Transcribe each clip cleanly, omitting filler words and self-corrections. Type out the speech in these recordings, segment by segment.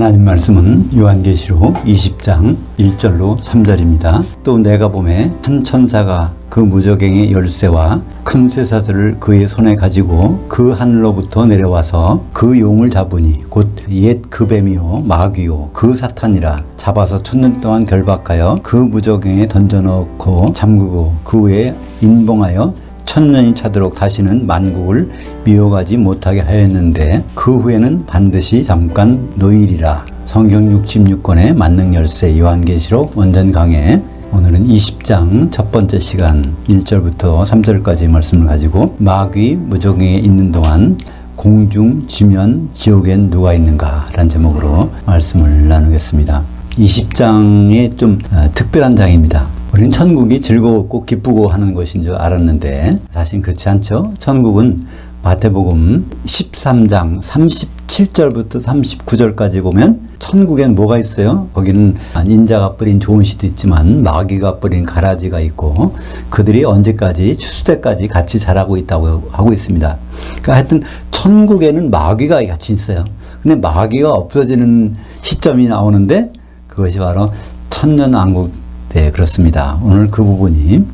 하나님 말씀은 요한계시록 20장 1절로 3절입니다. 또 내가 보매 한 천사가 그 무저갱의 열쇠와 큰 쇠사슬을 그의 손에 가지고 그 하늘로부터 내려와서 그 용을 잡으니 곧 옛 그 뱀이요 마귀요 그 사탄이라 잡아서 1000년 동안 결박하여 그 무저갱에 던져넣고 잠그고 그 후에 인봉하여 1000년이 차도록 다시는 만국을 미혹하지 못하게 하였는데 그 후에는 반드시 잠깐 노일이라. 성경 66권의 만능 열쇠 요한계시록 원전 강해. 오늘은 20장 첫 번째 시간 1절부터 3절까지 말씀을 가지고 마귀 무저갱에 있는 동안 공중, 지면, 지옥엔 누가 있는가 라는 제목으로 말씀을 나누겠습니다. 20장이 좀 특별한 장입니다. 우리는 천국이 즐거웠고 기쁘고 하는 것인 줄 알았는데 사실 그렇지 않죠. 천국은 마태복음 13장 37절부터 39절까지 보면 천국엔 뭐가 있어요? 거기는 인자가 뿌린 좋은 씨도 있지만 마귀가 뿌린 가라지가 있고 그들이 언제까지 추수 때까지 같이 자라고 있다고 하고 있습니다. 그러니까 하여튼 천국에는 마귀가 같이 있어요. 근데 마귀가 없어지는 시점이 나오는데 그것이 바로 천년왕국. 네, 그렇습니다. 오늘 그 부분이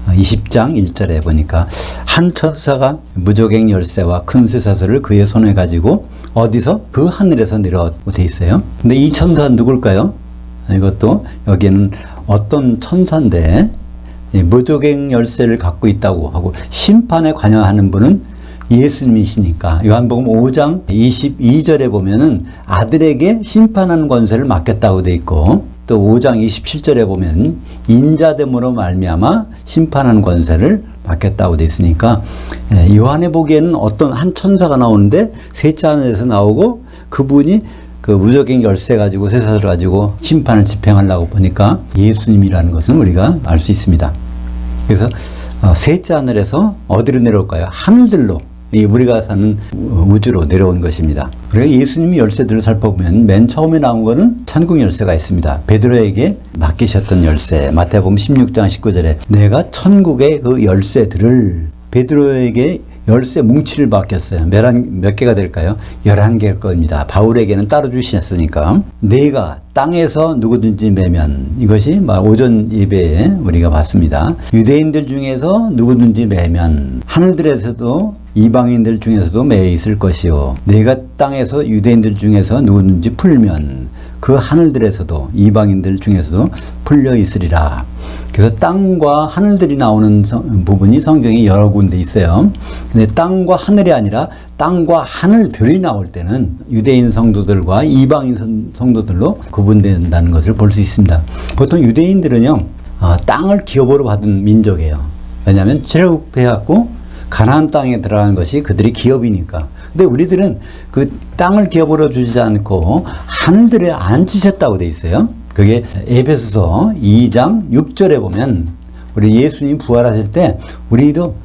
20장 1절에 보니까 한 천사가 무저갱 열쇠와 큰 쇠사슬을 그의 손에 가지고 어디서? 그 하늘에서 내려오고 돼 있어요. 근데 이 천사는 누굴까요? 이것도 여기에는 어떤 천사인데 무저갱 열쇠를 갖고 있다고 하고 심판에 관여하는 분은 예수님이시니까 요한복음 5장 22절에 보면은 아들에게 심판하는 권세를 맡겼다고 돼 있고 또 5장 27절에 보면 인자됨으로 말미암아 심판하는 권세를 맡겼다고 돼 있으니까 요한의 보기에는 어떤 한 천사가 나오는데 셋째 하늘에서 나오고 그분이 그 무저갱 열쇠 가지고 쇠사슬을 가지고 심판을 집행하려고 보니까 예수님이라는 것은 우리가 알 수 있습니다. 그래서 셋째 하늘에서 어디로 내려올까요? 하늘들로. 우리가 사는 우주로 내려온 것입니다. 그래서 예수님이 열쇠들을 살펴보면 맨 처음에 나온 거는 천국 열쇠가 있습니다. 베드로에게 맡기셨던 열쇠. 마태복음 16장 19절에 내가 천국의 그 열쇠들을 베드로에게 열쇠 뭉치를 맡겼어요. 몇 개가 될까요? 11개일 겁니다. 바울에게는 따로 주셨으니까. 내가 땅에서 누구든지 매면 이것이 오전 예배에 우리가 봤습니다. 유대인들 중에서 누구든지 매면 하늘들에서도 이방인들 중에서도 매여 있을 것이요. 내가 땅에서 유대인들 중에서 누구든지 풀면 그 하늘들에서도 이방인들 중에서도 풀려 있으리라. 그래서 땅과 하늘들이 나오는 부분이 성경에 여러 군데 있어요. 근데 땅과 하늘이 아니라 땅과 하늘들이 나올 때는 유대인 성도들과 이방인 성도들로 구분된다는 것을 볼 수 있습니다. 보통 유대인들은요, 땅을 기업으로 받은 민족이에요. 왜냐하면 출애굽해갖고 가나안 땅에 들어가는 것이 그들의 기업이니까. 근데 우리들은 그 땅을 기업으로 주지 않고 하늘들에 앉히셨다고 돼 있어요. 그게 에베소서 2장 6절에 보면 우리 예수님 부활하실 때 우리도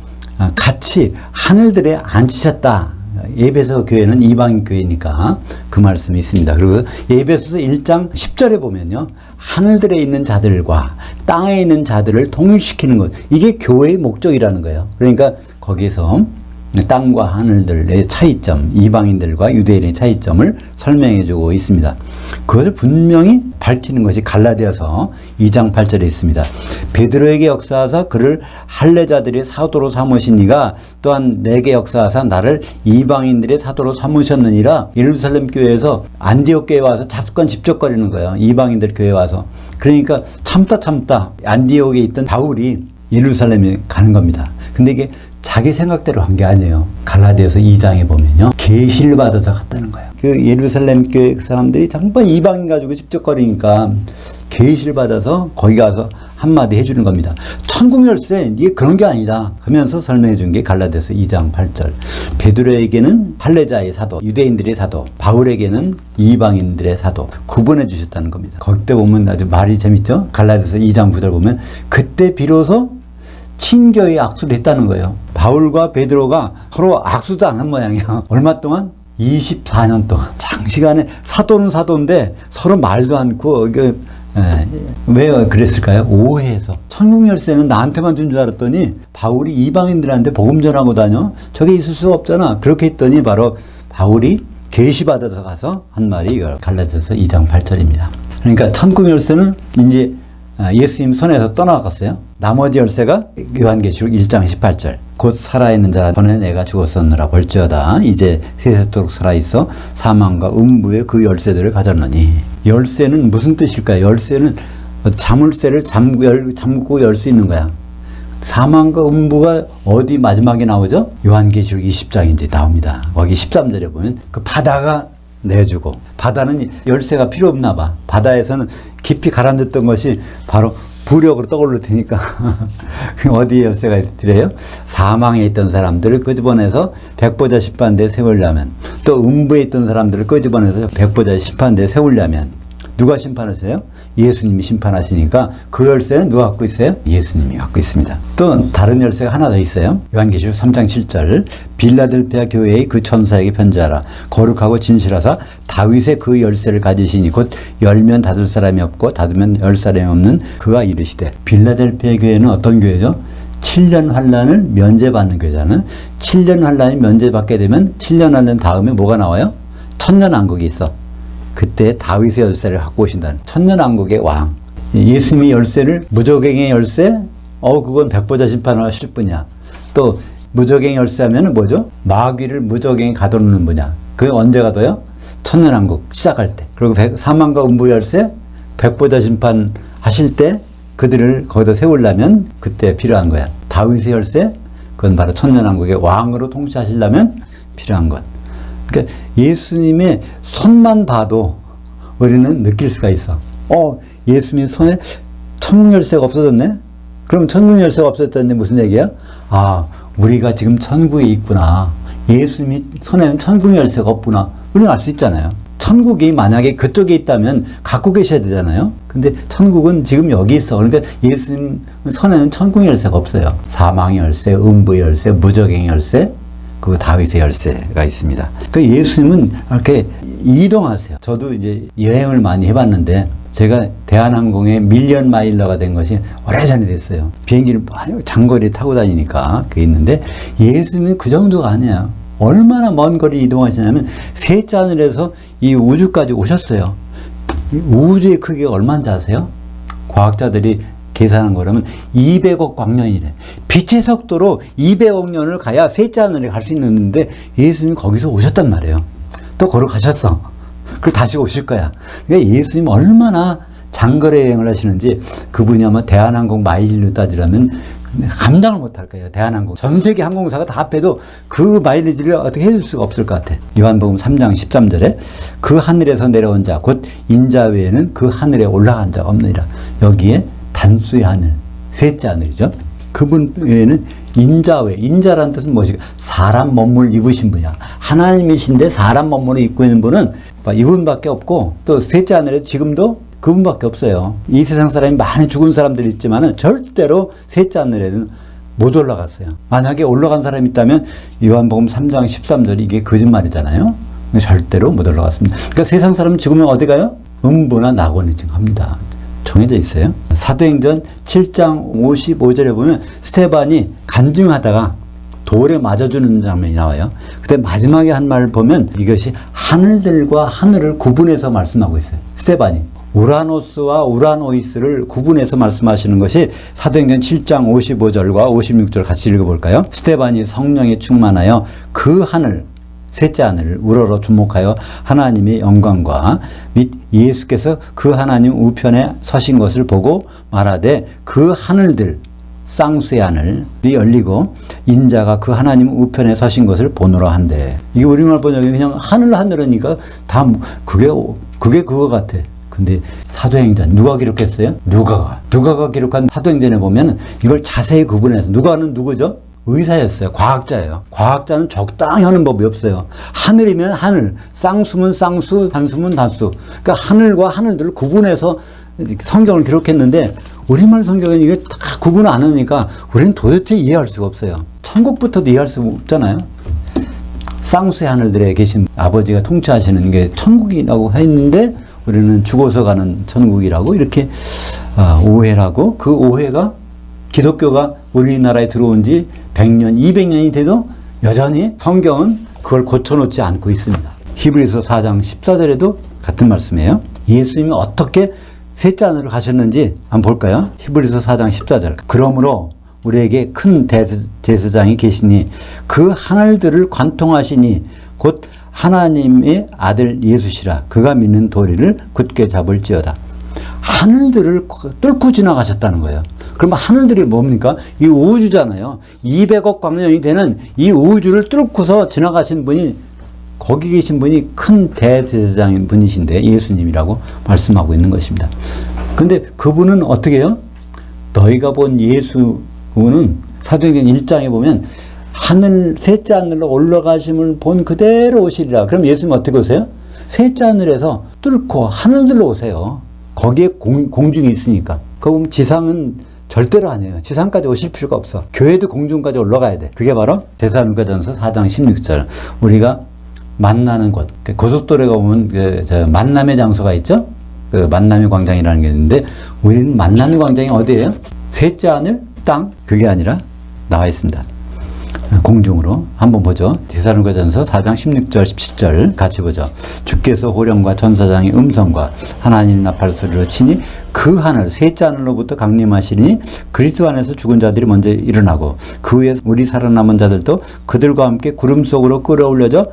같이 하늘들에 앉히셨다. 에베소 교회는 이방인 교회니까 그 말씀이 있습니다. 그리고 에베소서 1장 10절에 보면요. 하늘들에 있는 자들과 땅에 있는 자들을 통일시키는 것. 이게 교회의 목적이라는 거예요. 그러니까 거기서 땅과 하늘들의 차이점, 이방인들과 유대인의 차이점을 설명해 주고 있습니다. 그것을 분명히 밝히는 것이 갈라디아서 2장 8절에 있습니다. 베드로에게 역사하사 그를 할례자들의 사도로 삼으시니가 또한 내게 역사하사 나를 이방인들의 사도로 삼으셨느니라. 예루살렘 교회에서 안디옥 교회에 와서 잠깐 집적거리는 거예요. 이방인들 교회에 와서. 그러니까 참다 안디옥에 있던 바울이 예루살렘에 가는 겁니다. 근데 이게 자기 생각대로 한 게 아니에요. 갈라디아서 2장에 보면요. 계시를 받아서 갔다는 거예요. 그 예루살렘 교회 사람들이 잠깐 이방인 가지고 집적거리니까 계시를 받아서 거기 가서 한마디 해주는 겁니다. 천국 열쇠 이게 그런 게 아니다 하면서 설명해 준 게 갈라디아서 2장 8절. 베드로에게는 할례자의 사도, 유대인들의 사도, 바울에게는 이방인들의 사도 구분해 주셨다는 겁니다. 거기 보면 아주 말이 재밌죠. 갈라디아서 2장 9절 보면 그때 비로소 친교의 악수를 했다는 거예요. 바울과 베드로가 서로 악수도 안 한 모양이야. 얼마 동안? 24년 동안. 장시간에 사도는 사도인데 서로 말도 않고 왜 그랬을까요? 오해해서. 천국 열쇠는 나한테만 준 줄 알았더니 바울이 이방인들한테 복음 전하고 다녀? 저게 있을 수가 없잖아. 그렇게 했더니 바로 바울이 계시받아서 가서 한 말이 갈라디아서 2장 8절입니다. 그러니까 천국 열쇠는 이제 예수님 손에서 떠나갔어요. 나머지 열쇠가 요한계시록 1장 18절. 곧 살아있는 자라 전에 내가 죽었었느라 벌지어다 이제 세세토록 살아있어 사망과 음부의 그 열쇠들을 가졌느니. 열쇠는 무슨 뜻일까요? 열쇠는 자물쇠를 잠그고 열 수 있는 거야. 사망과 음부가 어디 마지막에 나오죠? 요한계시록 20장인지 나옵니다. 거기 13절에 보면 그 바다가 내주고, 바다는 열쇠가 필요 없나 봐. 바다에서는 깊이 가라앉았던 것이 바로 부력으로 떠오를 테니까 어디에 열쇠가 필요해요? 사망에 있던 사람들을 끄집어내서 백보자 심판대에 세우려면, 또 음부에 있던 사람들을 끄집어내서 백보자 심판대에 세우려면 누가 심판하세요? 예수님이 심판하시니까 그 열쇠는 누가 갖고 있어요? 예수님이 갖고 있습니다. 또 다른 열쇠가 하나 더 있어요. 요한계시록 3장 7절. 빌라델피아 교회의 그 천사에게 편지하라. 거룩하고 진실하사 다윗의 그 열쇠를 가지시니 곧 열면 닫을 사람이 없고 닫으면 열 사람이 없는 그가 이르시되. 빌라델피아 교회는 어떤 교회죠? 7년 환란을 면제받는 교회잖아요. 7년 환란이 면제받게 되면 7년 환란 다음에 뭐가 나와요? 천년왕국이 있어. 그때 다윗의 열쇠를 갖고 오신다는 천년왕국의 왕. 예수님의 열쇠를 무저갱의 열쇠? 그건 백보자 심판을 하실 분이야. 또 무저갱 열쇠 하면은 뭐죠? 마귀를 무저갱에 가둬놓는 분이야. 그게 언제 가둬요? 천년왕국 시작할 때. 그리고 사망과 음부 열쇠? 백보자 심판 하실 때 그들을 거기다 세우려면 그때 필요한 거야. 다윗의 열쇠? 그건 바로 천년왕국의 왕으로 통치하시려면 필요한 것. 그러니까 예수님의 손만 봐도 우리는 느낄 수가 있어. 예수님 손에 천국 열쇠가 없어졌네? 그럼 천국 열쇠가 없어졌다는 무슨 얘기야? 우리가 지금 천국에 있구나. 예수님이 손에는 천국 열쇠가 없구나. 우리는 알 수 있잖아요. 천국이 만약에 그쪽에 있다면 갖고 계셔야 되잖아요. 근데 천국은 지금 여기 있어. 그러니까 예수님 손에는 천국 열쇠가 없어요. 사망의 열쇠, 음부의 열쇠, 무저갱의 열쇠, 그 다윗의 열쇠가 있습니다. 그 예수님은 이렇게 이동하세요. 저도 이제 여행을 많이 해봤는데 제가 대한항공의 밀리언 마일러가 된 것이 오래전에 됐어요. 비행기를 장거리 타고 다니니까 그게 있는데 예수님은 그 정도가 아니에요. 얼마나 먼 거리 이동하시냐면 셋째 하늘에서 이 우주까지 오셨어요. 우주의 크기가 얼마인지 아세요? 과학자들이 계산한 거라면 200억 광년이래. 빛의 속도로 200억 년을 가야 셋째 하늘에 갈 수 있는데 예수님 거기서 오셨단 말이에요. 또 걸어가셨어. 그리고 다시 오실 거야. 그러니까 예수님 얼마나 장거리 여행을 하시는지 그분이 아마 대한항공 마일로 따지라면 감당을 못할 거예요. 대한항공. 전 세계 항공사가 다 합해도 그 마일리지를 어떻게 해줄 수가 없을 것 같아. 요한복음 3장 13절에 그 하늘에서 내려온 자 곧 인자 외에는 그 하늘에 올라간 자가 없느니라. 여기에 단수의 하늘, 셋째 하늘이죠. 그분 외에는 인자외, 인자라는 뜻은 무엇일까? 사람 몸을 입으신 분이야. 하나님이신데 사람 몸을 입고 있는 분은 이분밖에 없고 또 셋째 하늘에 지금도 그분밖에 없어요. 이 세상 사람이 많이 죽은 사람들이 있지만은 절대로 셋째 하늘에는 못 올라갔어요. 만약에 올라간 사람이 있다면 요한복음 3장 13절 이게 거짓말이잖아요. 절대로 못 올라갔습니다. 그러니까 세상 사람은 죽으면 어디 가요? 음부나 낙원에 지금 갑니다. 정해져 있어요. 사도행전 7장 55절에 보면 스테반이 간증하다가 돌에 맞아주는 장면이 나와요. 그때 마지막에 한 말을 보면 이것이 하늘들과 하늘을 구분해서 말씀하고 있어요. 스테반이 우라노스와 우라노이스를 구분해서 말씀하시는 것이 사도행전 7장 55절과 56절 같이 읽어볼까요? 스테반이 성령에 충만하여 그 하늘 셋째 하늘을 우러러 주목하여 하나님의 영광과 및 예수께서 그 하나님 우편에 서신 것을 보고 말하되 그 하늘들 쌍수의 하늘이 열리고 인자가 그 하나님 우편에 서신 것을 보노라 한대. 이게 우리말 번역이 그냥 하늘하니까 다 그게 그거 같아. 근데 사도행전 누가 기록했어요? 누가가 기록한 사도행전에 보면 이걸 자세히 구분해서 누가는 누구죠? 의사였어요. 과학자예요. 과학자는 적당히 하는 법이 없어요. 하늘이면 하늘, 쌍수면 쌍수, 단수면 단수. 그러니까 하늘과 하늘들을 구분해서 성경을 기록했는데 우리말 성경은 이게 다 구분 안 하니까 우리는 도대체 이해할 수가 없어요. 천국부터도 이해할 수가 없잖아요. 쌍수의 하늘들에 계신 아버지가 통치하시는 게 천국이라고 했는데 우리는 죽어서 가는 천국이라고 이렇게 오해를 하고 그 오해가 기독교가 우리나라에 들어온 지 100년, 200년이 돼도 여전히 성경은 그걸 고쳐놓지 않고 있습니다. 히브리서 4장 14절에도 같은 말씀이에요. 예수님이 어떻게 셋째 하늘을 가셨는지 한번 볼까요? 히브리서 4장 14절. 그러므로 우리에게 큰 대제사장이 계시니 그 하늘들을 관통하시니 곧 하나님의 아들 예수시라. 그가 믿는 도리를 굳게 잡을지어다. 하늘들을 뚫고 지나가셨다는 거예요. 그러면 하늘들이 뭡니까? 이 우주잖아요. 200억 광년이 되는 이 우주를 뚫고서 지나가신 분이, 거기 계신 분이 큰 대제사장인 분이신데 예수님이라고 말씀하고 있는 것입니다. 근데 그분은 어떻게 해요? 너희가 본 예수는 사도행전 1장에 보면 하늘 셋째 하늘로 올라가심을 본 그대로 오시리라. 그럼 예수님 어떻게 오세요? 셋째 하늘에서 뚫고 하늘들로 오세요. 거기에 공중이 있으니까. 그럼 지상은 절대로 아니에요. 지상까지 오실 필요가 없어. 교회도 공중까지 올라가야 돼. 그게 바로 데살로니가전서 4장 16절. 우리가 만나는 곳. 고속도로에 가보면 만남의 장소가 있죠? 그 만남의 광장이라는 게 있는데 우리는 만남의 광장이 어디예요? 셋째 하늘, 땅? 그게 아니라 나와 있습니다. 공중으로 한번 보죠. 데살로니가전서 4장 16절 17절 같이 보죠. 주께서 호령과 천사장의 음성과 하나님 나팔 소리로 치니 그 하늘 셋째 하늘로부터 강림하시니 그리스도 안에서 죽은 자들이 먼저 일어나고 그 후에 우리 살아남은 자들도 그들과 함께 구름 속으로 끌어올려져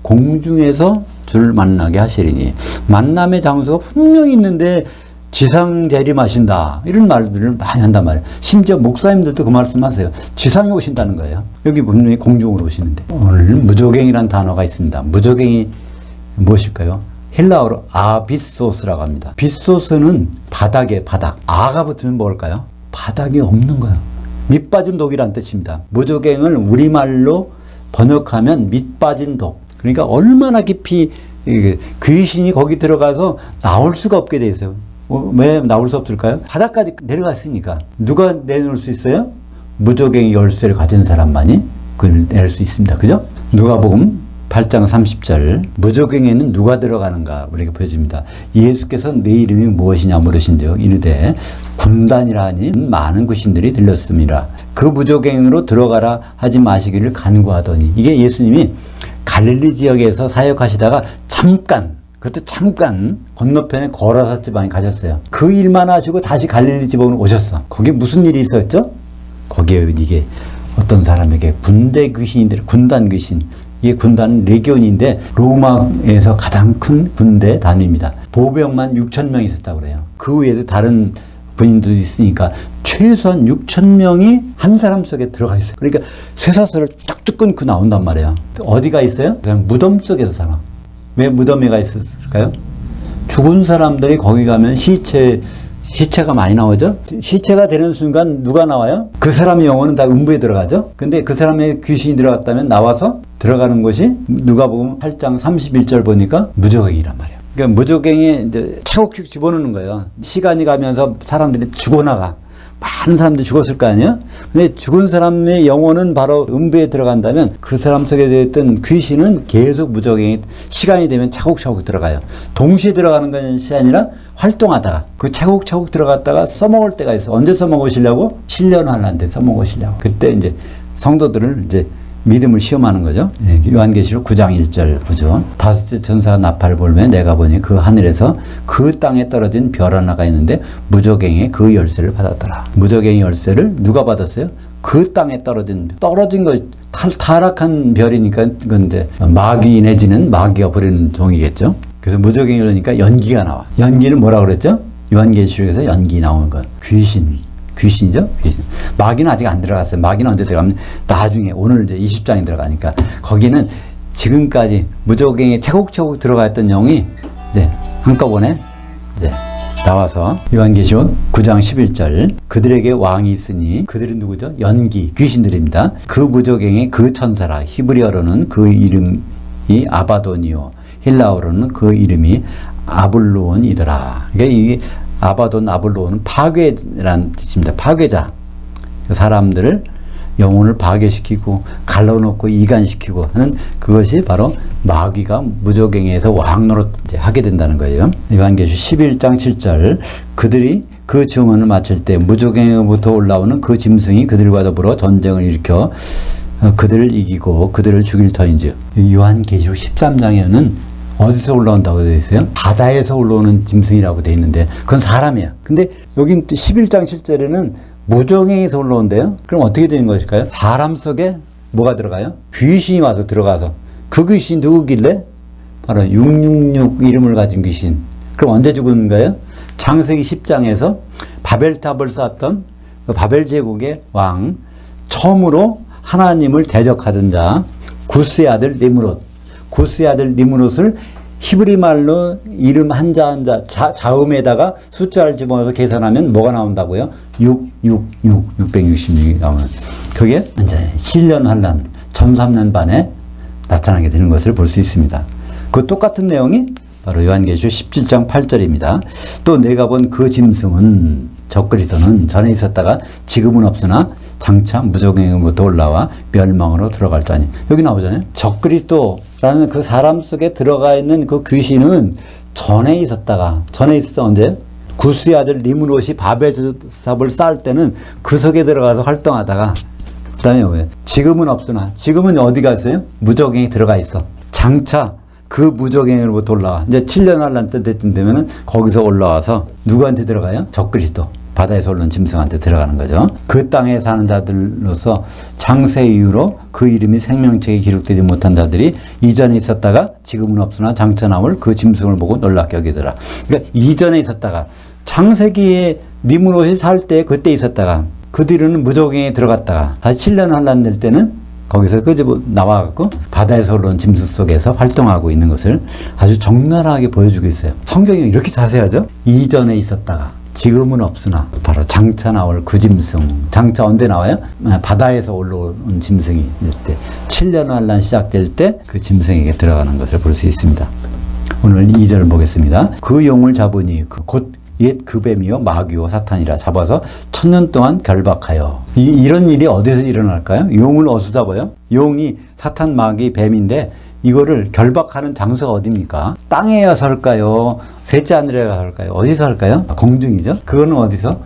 공중에서 주를 만나게 하시리니. 만남의 장소가 분명히 있는데 지상 재림하신다 이런 말들을 많이 한단 말이에요. 심지어 목사님들도 그 말씀하세요. 지상에 오신다는 거예요. 여기 분명히 공중으로 오시는데. 오늘 무조갱이라는 단어가 있습니다. 무조갱이 무엇일까요? 헬라어로 아비소스라고 합니다. 비소스는 바닥에 바닥. 아가 붙으면 뭘까요? 바닥이 없는 거예요. 밑 빠진 독이란 뜻입니다. 무조갱을 우리말로 번역하면 밑 빠진 독. 그러니까 얼마나 깊이 귀신이 거기 들어가서 나올 수가 없게 돼 있어요. 왜 나올 수 없을까요? 바닥까지 내려갔으니까. 누가 내놓을 수 있어요? 무조갱이 열쇠를 가진 사람만이 그걸 낼 수 있습니다. 그죠? 누가복음 8장 30절. 무조갱에는 누가 들어가는가 우리가 보여줍니다. 예수께서 내 이름이 무엇이냐 물으신즉 이르되 군단이라 하니 많은 귀신들이 들렸습니다. 그 무조갱으로 들어가라 하지 마시기를 간구하더니. 이게 예수님이 갈릴리 지역에서 사역하시다가 잠깐, 그것도 잠깐 건너편에 거라사 지방에 가셨어요. 그 일만 하시고 다시 갈릴리 지방으로 오셨어. 거기에 무슨 일이 있었죠? 거기에 이게 어떤 사람에게 군대 귀신인데, 군단 귀신. 이게 군단은 레기온인데 로마에서 가장 큰 군대 단위입니다. 보병만 6,000명 있었다고 그래요. 그 외에도 다른 군인들도 있으니까 최소한 6,000명이 한 사람 속에 들어가 있어요. 그러니까 쇠사슬을 뚝뚝 끊고 나온단 말이에요. 어디가 있어요? 그냥 무덤 속에서 살아. 왜 무덤에가 있었을까요? 죽은 사람들이 거기 가면 시체가 많이 나오죠? 시체가 되는 순간 누가 나와요? 그 사람의 영혼은 다 음부에 들어가죠? 근데 그 사람의 귀신이 들어갔다면 나와서 들어가는 곳이 누가복음 8장 31절 보니까 무조갱이란 말이에요. 그러니까 무조갱에 이제 차곡차곡 집어넣는 거예요. 시간이 가면서 사람들이 죽어나가. 많은 사람들이 죽었을 거 아니에요? 근데 죽은 사람의 영혼은 바로 음부에 들어간다면 그 사람 속에 있던 귀신은 계속 무조갱이 시간이 되면 차곡차곡 들어가요. 동시에 들어가는 것이 아니라 활동하다가 그 차곡차곡 들어갔다가 써먹을 때가 있어. 언제 써먹으시려고? 7년 환란 때 써먹으시려고. 그때 이제 성도들을 이제 믿음을 시험하는 거죠. 요한계시록 9장 1절 보죠. 다섯째 천사가 나팔을 불매 내가 보니 그 하늘에서 그 땅에 떨어진 별 하나가 있는데 무조갱의 그 열쇠를 받았더라. 무조갱의 열쇠를 누가 받았어요? 그 땅에 떨어진 거 타락한 별이니까 그건 이제 마귀 내지는 마귀가 부리는 종이겠죠. 그래서 무조갱이 그러니까 연기가 나와. 연기는 뭐라고 그랬죠? 요한계시록에서 연기 나오는 것. 귀신이죠? 귀신. 마귀는 아직 안 들어갔어요. 마귀는 언제 들어가면 나중에 오늘 이제 20장에 들어가니까 거기는 지금까지 무조갱이 차곡차곡 들어갔던 영이 이제 한꺼번에 이제 나와서 요한계시록 9장 11절 그들에게 왕이 있으니 그들이 누구죠? 연기, 귀신들입니다. 그 무조갱이 그 천사라. 히브리어로는 그 이름이 아바도니오, 헬라어로는 그 이름이 아블론이더라. 그러니까 이 아바돈, 아블론은 파괴라는 뜻입니다. 파괴자. 사람들을 영혼을 파괴시키고 갈라놓고 이간시키고 하는 그것이 바로 마귀가 무조갱에서 왕노릇 하게 된다는 거예요. 요한계시록 11장 7절 그들이 그 증언을 마칠 때 무조갱에부터 올라오는 그 짐승이 그들과 더불어 전쟁을 일으켜 그들을 이기고 그들을 죽일 터인지 요한계시록 13장에는 어디서 올라온다고 되어 있어요? 바다에서 올라오는 짐승이라고 되어 있는데 그건 사람이야. 근데 여긴 또 11장 7절에는 무저갱에서 올라온대요. 그럼 어떻게 되는 것일까요? 사람 속에 뭐가 들어가요? 귀신이 와서 들어가서. 그 귀신이 누구길래? 바로 666 이름을 가진 귀신. 그럼 언제 죽었는가요? 창세기 10장에서 바벨탑을 쌓았던 그 바벨 제국의 왕, 처음으로 하나님을 대적하던 자, 구스의 아들 니므롯. 구스의 아들 니므롯을 히브리 말로 이름 한자 한자 자음에다가 숫자를 집어넣어서 계산하면 뭐가 나온다고요? 666이 나오는. 그게 이제 7년 환란, 1003년 반에 나타나게 되는 것을 볼 수 있습니다. 그 똑같은 내용이 바로 요한계시록 17장 8절입니다. 또 내가 본 그 짐승은 적그리스도는 전에 있었다가 지금은 없으나 장차 무저갱으로부터 올라와 멸망으로 들어갈 자니. 여기 나오잖아요. 적그리스도라는 그 사람 속에 들어가 있는 그 귀신은 전에 있었던 언제? 구스의 아들 니므롯이 바벨탑을 쌓을 때는 그 속에 들어가서 활동하다가 그다음에 왜? 지금은 없으나 지금은 어디 갔어요? 무저갱에 들어가 있어. 장차 그 무저갱으로부터 올라와. 이제 7년 환란 때쯤 되면은 거기서 올라와서 누구한테 들어가요? 적그리스도. 바다에서 올라온 짐승한테 들어가는 거죠. 그 땅에 사는 자들로서 창세 이후로 그 이름이 생명책에 기록되지 못한 자들이 이전에 있었다가 지금은 없으나 장차 나올 그 짐승을 보고 놀랍게 여기더라. 그러니까 이전에 있었다가 창세기에 니므롯이 살 때 그때 있었다가 그 뒤로는 무저갱에 들어갔다가 다시 7년 환란 될 때는 거기서 끄집어 나와갖고 바다에서 올라온 짐승 속에서 활동하고 있는 것을 아주 적나라하게 보여주고 있어요. 성경이 이렇게 자세하죠? 이전에 있었다가 지금은 없으나 바로 장차 나올 그 짐승. 장차 언제 나와요? 바다에서 올라온 짐승이 때 7년 환란 시작될 때 그 짐승에게 들어가는 것을 볼 수 있습니다. 오늘 2절 보겠습니다. 그 용을 잡으니 곧 옛 그 뱀이요 마귀요 사탄이라 잡아서 1000년 동안 결박하여. 이런 일이 어디서 일어날까요? 용을 어디서 잡아요? 용이 사탄 마귀 뱀인데 이거를 결박하는 장소가 어디입니까? 땅에야 설까요? 셋째 하늘에야 설까요? 어디서 할까요? 공중이죠. 그거는 어디서?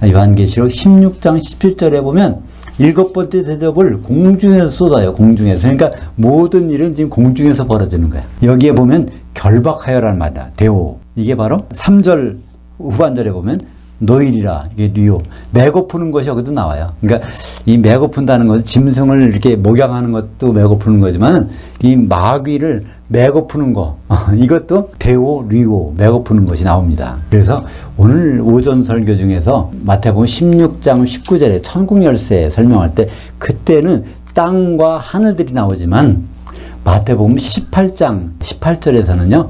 요한계시록 16장 17절에 보면 7번째 대접을 공중에서 쏟아요. 공중에서. 그러니까 모든 일은 지금 공중에서 벌어지는 거예요. 여기에 보면 결박하여라는 말이야. 데오. 이게 바로 3절 후반절에 보면 노일이라, 이게 리오. 매고 푸는 것이 여기도 나와요. 그러니까 이 매고 푼다는 것은 짐승을 이렇게 목양하는 것도 매고 푸는 거지만 이 마귀를 매고 푸는 거, 이것도 데오, 리오, 매고 푸는 것이 나옵니다. 그래서 오늘 오전 설교 중에서 마태복음 16장 19절에 천국 열쇠 설명할 때 그때는 땅과 하늘들이 나오지만 마태복음 18장 18절에서는요,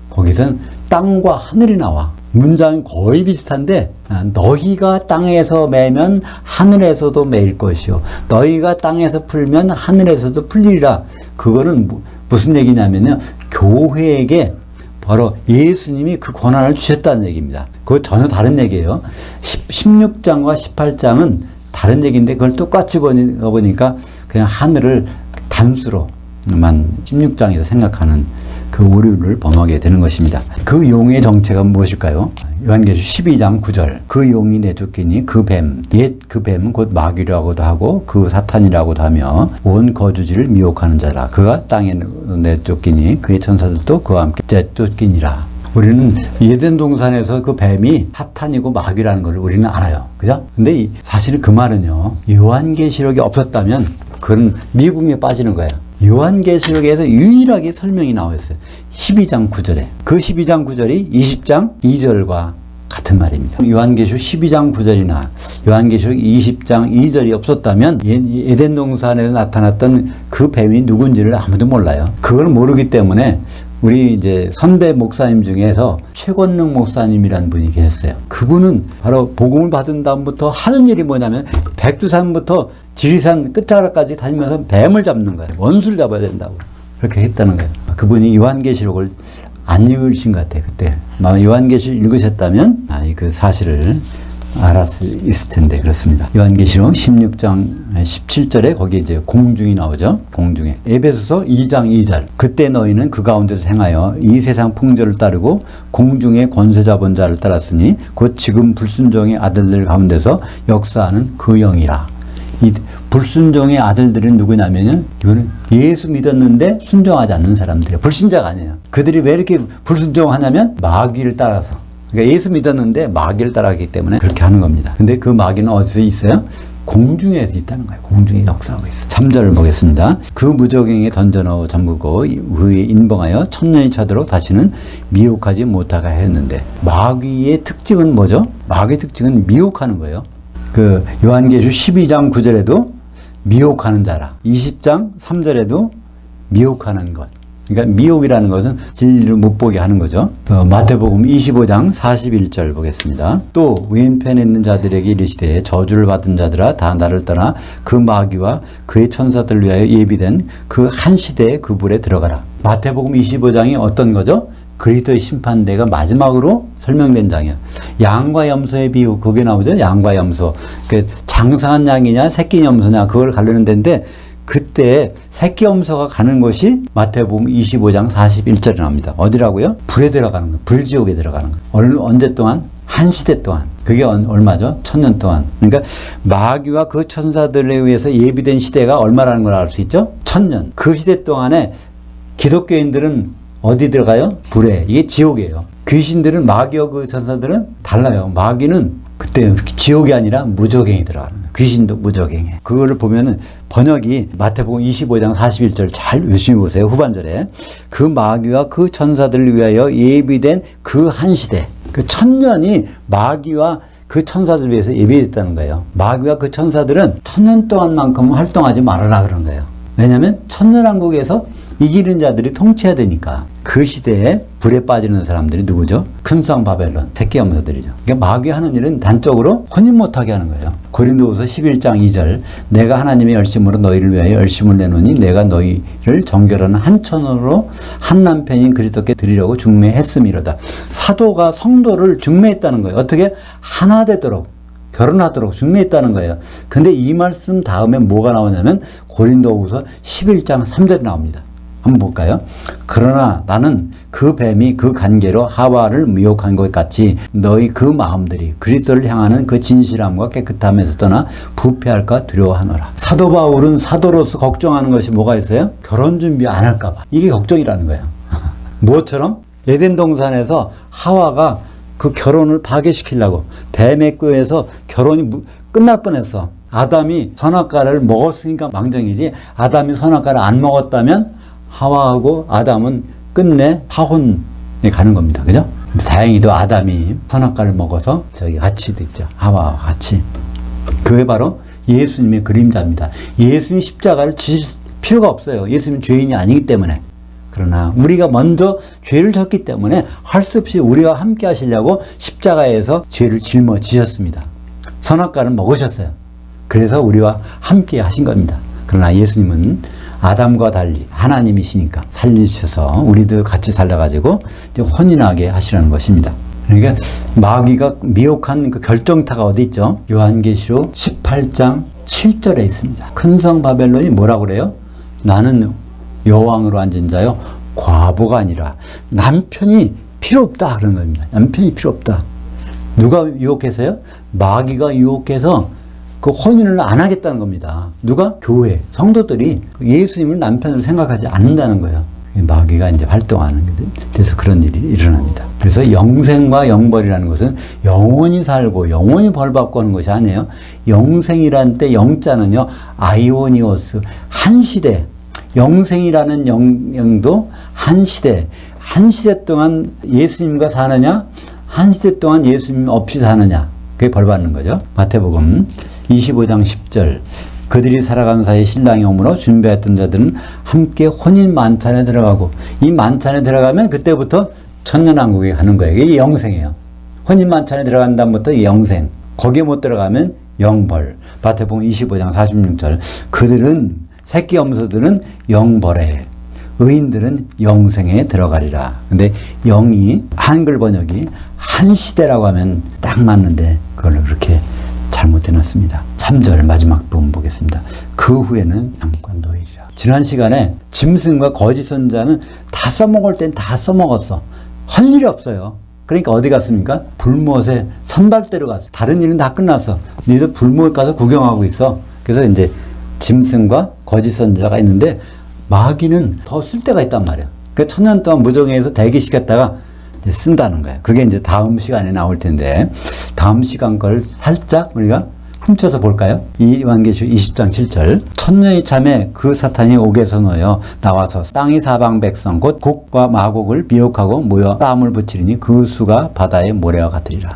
거기서는 땅과 하늘이 나와. 문장은 거의 비슷한데 너희가 땅에서 매면 하늘에서도 매일 것이요 너희가 땅에서 풀면 하늘에서도 풀리리라. 그거는 무슨 얘기냐면요, 교회에게 바로 예수님이 그 권한을 주셨다는 얘기입니다. 그거 전혀 다른 얘기예요. 16장과 18장은 다른 얘기인데 그걸 똑같이 보니까 그냥 하늘을 단수로만 16장에서 생각하는 그 오류를 범하게 되는 것입니다. 그 용의 정체가 무엇일까요? 요한계시록 12장 9절. 그 용이 내쫓기니 그 뱀, 옛 그 뱀은 곧 마귀라고도 하고 그 사탄이라고도 하며 온 거주지를 미혹하는 자라. 그가 땅에 내쫓기니 그의 천사들도 그와 함께 내쫓기니라. 우리는 에덴 동산에서 그 뱀이 사탄이고 마귀라는 걸 우리는 알아요. 그죠? 근데 사실은 그 말은요, 요한계시록이 없었다면 그건 미궁에 빠지는 거예요. 요한계시록에서 유일하게 설명이 나와 있어요. 12장 9절에. 그 12장 9절이 20장 2절과 같은 말입니다. 요한계시록 12장 9절이나 요한계시록 20장 2절이 없었다면 에덴 동산에서 나타났던 그 뱀이 누군지를 아무도 몰라요. 그걸 모르기 때문에 우리 이제 선배 목사님 중에서 최권능 목사님이라는 분이 계셨어요. 그분은 바로 복음을 받은 다음부터 하는 일이 뭐냐면 백두산부터 지리산 끝자락까지 다니면서 뱀을 잡는 거예요. 원수를 잡아야 된다고 그렇게 했다는 거예요. 그분이 요한계시록을 안 읽으신 것 같아요. 그때 요한계시록 읽으셨다면 그 사실을 알았을 수 있을 텐데 그렇습니다. 요한계시록 16장 17절에 거기에 이제 공중이 나오죠. 공중에. 에베소서 2장 2절. 그때 너희는 그 가운데서 행하여 이 세상 풍조를 따르고 공중의 권세 잡은 자를 따랐으니 곧 지금 불순종의 아들들 가운데서 역사하는 그 영이라. 이 불순종의 아들들은 누구냐면요. 이거는 예수 믿었는데 순종하지 않는 사람들이에요. 불신자가 아니에요. 그들이 왜 이렇게 불순종하냐면 마귀를 따라서. 그러니까 예수 믿었는데 마귀를 따라하기 때문에 그렇게 하는 겁니다. 근데 그 마귀는 어디서 있어요? 공중에서 있다는 거예요. 공중에 역사하고 있어요. 3절을 보겠습니다. 그 무저갱에 던져넣어 잠그고 그에 인봉하여 천년이 차도록 다시는 미혹하지 못하게 하였는데, 마귀의 특징은 뭐죠? 마귀의 특징은 미혹하는 거예요. 그 요한계시록 12장 9절에도 미혹하는 자라, 20장 3절에도 미혹하는 것. 그러니까 미혹이라는 것은 진리를 못 보게 하는 거죠. 마태복음 25장 41절 보겠습니다. 또 왼편에 있는 자들에게 이르시되 저주를 받은 자들아 다 나를 떠나 그 마귀와 그의 천사들을 위하여 예비된 그 한 시대의 그 불에 들어가라. 마태복음 25장이 어떤 거죠? 그리스도의 심판대가 마지막으로 설명된 장이에요. 양과 염소의 비유, 거기에 나오죠. 양과 염소. 그 장사한 양이냐 새끼 염소냐 그걸 가르는 데인데, 그때 새끼 염소가 가는 곳이 마태복음 25장 41절에 나옵니다. 어디라고요? 불에 들어가는 거예요. 불지옥에 들어가는 거예요. 언제 동안? 한 시대 동안. 그게 얼마죠? 1000년 동안. 그러니까 마귀와 그 천사들에 의해서 예비된 시대가 얼마라는 걸 알 수 있죠? 1000년. 그 시대 동안에 기독교인들은 어디 들어가요? 불에. 이게 지옥이에요. 귀신들은, 마귀와 그 천사들은 달라요. 마귀는 그때 지옥이 아니라 무저갱이 들어가는 거예요. 귀신도 무저갱에. 그거를 보면은 번역이 마태복음 25장 41절 잘 유심히 보세요. 후반절에. 그 마귀와 그 천사들을 위하여 예비된 그 한 시대. 그 1000년이 마귀와 그 천사들을 위해서 예비됐다는 거예요. 마귀와 그 천사들은 1000년 동안만큼 활동하지 말아라 그런 거예요. 왜냐하면 천년왕국에서 이기는 자들이 통치해야 되니까. 그 시대에 불에 빠지는 사람들이 누구죠? 큰성 바벨론, 새끼 염소들이죠. 그러니까 마귀 하는 일은 단적으로 혼인 못하게 하는 거예요. 고린도후서 11장 2절 내가 하나님의 열심으로 너희를 위하여 열심을 내노니 내가 너희를 정결하는 한 천으로 한 남편인 그리스도께 드리려고 중매했음이로다. 사도가 성도를 중매했다는 거예요. 어떻게? 하나 되도록, 결혼하도록 중매했다는 거예요. 근데 이 말씀 다음에 뭐가 나오냐면 고린도후서 11장 3절이 나옵니다. 한번 볼까요? 그러나 나는 그 뱀이 그 관계로 하와를 미혹한 것 같이 너희 그 마음들이 그리스도를 향하는 그 진실함과 깨끗함에서 떠나 부패할까 두려워하노라. 사도 바울은 사도로서 걱정하는 것이 뭐가 있어요? 결혼 준비 안 할까 봐. 이게 걱정이라는 거예요. 뭐처럼? 에덴 동산에서 하와가 그 결혼을 파괴시키려고 뱀의 꾀에서 결혼이 끝날 뻔했어. 아담이 선악과를 먹었으니까 망정이지, 아담이 선악과를 안 먹었다면 하와하고 아담은 끝내 파혼에 가는 겁니다. 그죠? 다행히도 아담이 선악과를 먹어서 저기 같이 됐죠. 하와와 같이. 그게 바로 예수님의 그림자입니다. 예수님 십자가를 지실 필요가 없어요. 예수님 죄인이 아니기 때문에. 그러나 우리가 먼저 죄를 졌기 때문에 할 수 없이 우리와 함께 하시려고 십자가에서 죄를 짊어지셨습니다. 선악과를 먹으셨어요. 그래서 우리와 함께 하신 겁니다. 그러나 예수님은 아담과 달리 하나님이시니까 살리셔서 우리도 같이 살아가지고 혼인하게 하시라는 것입니다. 그러니까 마귀가 미혹한 그 결정타가 어디 있죠? 요한계시록 18장 7절에 있습니다. 큰 성 바벨론이 뭐라고 그래요? 나는 여왕으로 앉은 자요 과부가 아니라 남편이 필요 없다 그런 겁니다. 남편이 필요 없다. 누가 유혹해서요? 마귀가 유혹해서 그 혼인을 안 하겠다는 겁니다. 누가? 교회, 성도들이 예수님을 남편으로 생각하지 않는다는 거예요. 마귀가 이제 활동하는 데서 그런 일이 일어납니다. 그래서 영생과 영벌이라는 것은 영원히 살고 영원히 벌받고 하는 것이 아니에요. 영생이라는 때 영자는요, 아이오니오스, 한 시대. 영생이라는 영도 한 시대 동안 예수님과 사느냐, 한 시대 동안 예수님 없이 사느냐, 그게 벌받는 거죠. 마태복음 25장 10절 그들이 살아간 사이 신랑이 오므로 준비했던 자들은 함께 혼인 만찬에 들어가고, 이 만찬에 들어가면 그때부터 천년왕국에 가는 거예요. 이게 영생이에요. 혼인 만찬에 들어간 다음부터 이 영생, 거기에 못 들어가면 영벌. 마태복음 25장 46절 그들은 새끼 염소들은 영벌에, 의인들은 영생에 들어가리라. 근데 영이 한글 번역이 한 시대라고 하면 딱 맞는데 그걸 그렇게 잘못해놨습니다. 3절 마지막 부분 보겠습니다. 그 후에는 잠깐 노일이라. 지난 시간에 짐승과 거짓 선자는 다 써먹을 땐 다 써먹었어. 할 일이 없어요. 그러니까 어디 갔습니까? 불못에 선발대로 갔어. 다른 일은 다 끝났어. 너희들 불못 가서 구경하고 있어. 그래서 이제 짐승과 거짓 선지자가 있는데 마귀는 더 쓸 때가 있단 말이에요. 그러니까 1000년 동안 무저갱에서 대기시켰다가 이제 쓴다는 거예요. 그게 이제 다음 시간에 나올 텐데 다음 시간 걸 살짝 우리가 훔쳐서 볼까요? 이 요한계시록 20장 7절 천년이 참에 그 사탄이 옥에서 놓여 나와서 땅의 사방 백성 곧 곡과 마곡을 미혹하고 모여 싸움을 붙이리니 그 수가 바다의 모래와 같으리라.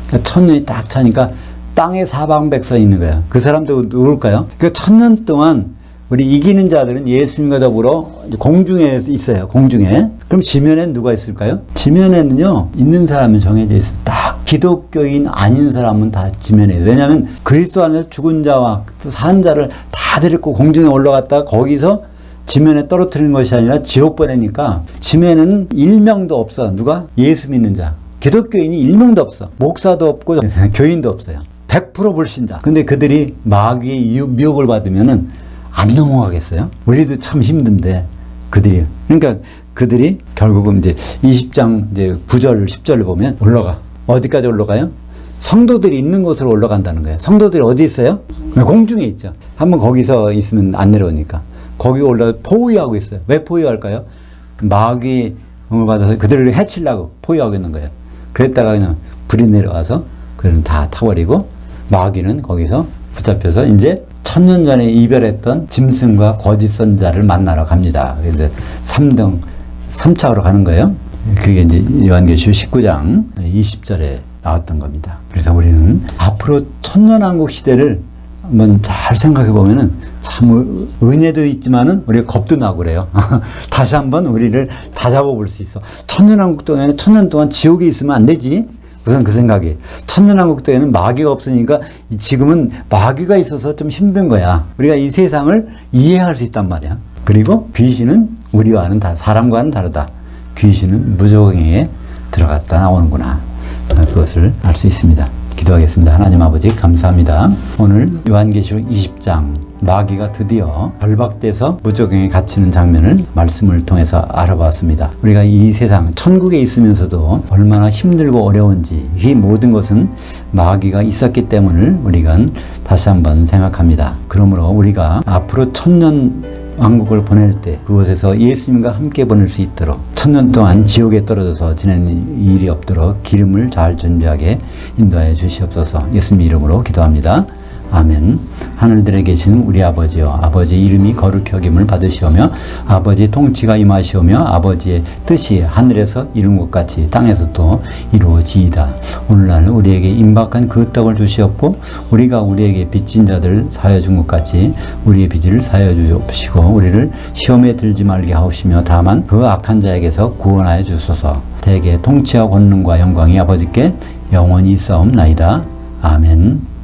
그러니까 천년이 딱 차니까 땅의 사방 백성이 있는 거예요. 그 사람도 누굴까요? 그 1000년 동안 우리 이기는 자들은 예수님과 더불어 공중에 있어요. 공중에. 그럼 지면엔 누가 있을까요? 지면에는요, 있는 사람은 정해져 있어요. 딱 기독교인 아닌 사람은 다 지면에 있어요. 왜냐하면 그리스도 안에서 죽은 자와 산 자를 다 데리고 공중에 올라갔다가 거기서 지면에 떨어뜨리는 것이 아니라 지옥 보내니까 지면에는 1명도 없어. 누가? 예수 믿는 자. 기독교인이 1명도 없어. 목사도 없고 교인도 없어요. 100% 불신자. 근데 그들이 마귀의 미혹을 받으면은 안 넘어가겠어요? 우리도 참 힘든데 그들이 그러니까 그들이 결국은 이제 20장 이제 9절 10절을 보면 올라가. 어디까지 올라가요? 성도들이 있는 곳으로 올라간다는 거예요. 성도들이 어디 있어요? 공중에 있죠. 한번 거기서 있으면 안 내려오니까 거기 올라 포위하고 있어요. 왜 포위할까요? 마귀 응을 받아서 그들을 해치려고 포위하고 있는 거예요. 그랬다가 그냥 불이 내려와서 그들은 다 타버리고 마귀는 거기서 붙잡혀서 이제 1000년 전에 이별했던 짐승과 거짓 선자를 만나러 갑니다. 그래서 3차로 가는 거예요. 그게 이제 요한계시록 19장 20절에 나왔던 겁니다. 그래서 우리는 앞으로 천년왕국 시대를 한번 잘 생각해 보면은 참 은혜도 있지만은 우리가 겁도 나고 그래요. 다시 한번 우리를 다 잡아볼 수 있어. 천년왕국 동안에 1000년 동안 지옥에 있으면 안 되지. 우선 그 생각이. 천년왕국 때에는 마귀가 없으니까 지금은 마귀가 있어서 좀 힘든 거야. 우리가 이 세상을 이해할 수 있단 말이야. 그리고 귀신은 우리와는 사람과는 다르다. 귀신은 무저갱에 들어갔다 나오는구나. 그것을 알 수 있습니다. 기도하겠습니다. 하나님 아버지 감사합니다. 오늘 요한계시록 20장 마귀가 드디어 결박돼서 무저갱에 갇히는 장면을 말씀을 통해서 알아봤습니다. 우리가 이 세상 천국에 있으면서도 얼마나 힘들고 어려운지 이 모든 것은 마귀가 있었기 때문을 우리가 다시 한번 생각합니다. 그러므로 우리가 앞으로 1000년 왕국을 보낼 때 그곳에서 예수님과 함께 보낼 수 있도록 1000년 동안 지옥에 떨어져서 지내는 일이 없도록 기름을 잘 준비하게 인도하여 주시옵소서. 예수님 이름으로 기도합니다. 아멘. 하늘들에 계시는 우리 아버지여, 아버지의 이름이 거룩히 여김을 받으시오며 아버지의 통치가 임하시오며 아버지의 뜻이 하늘에서 이룬 것 같이 땅에서도 이루어지이다. 오늘날 우리에게 임박한 그 떡을 주시옵고 우리가 우리에게 빚진 자들 사하여 준 것 같이 우리의 빚을 사하여 주시고 우리를 시험에 들지 말게 하옵시며 다만 그 악한 자에게서 구원하여 주소서. 대개 통치와 권능과 영광이 아버지께 영원히 있사옵나이다. 아멘.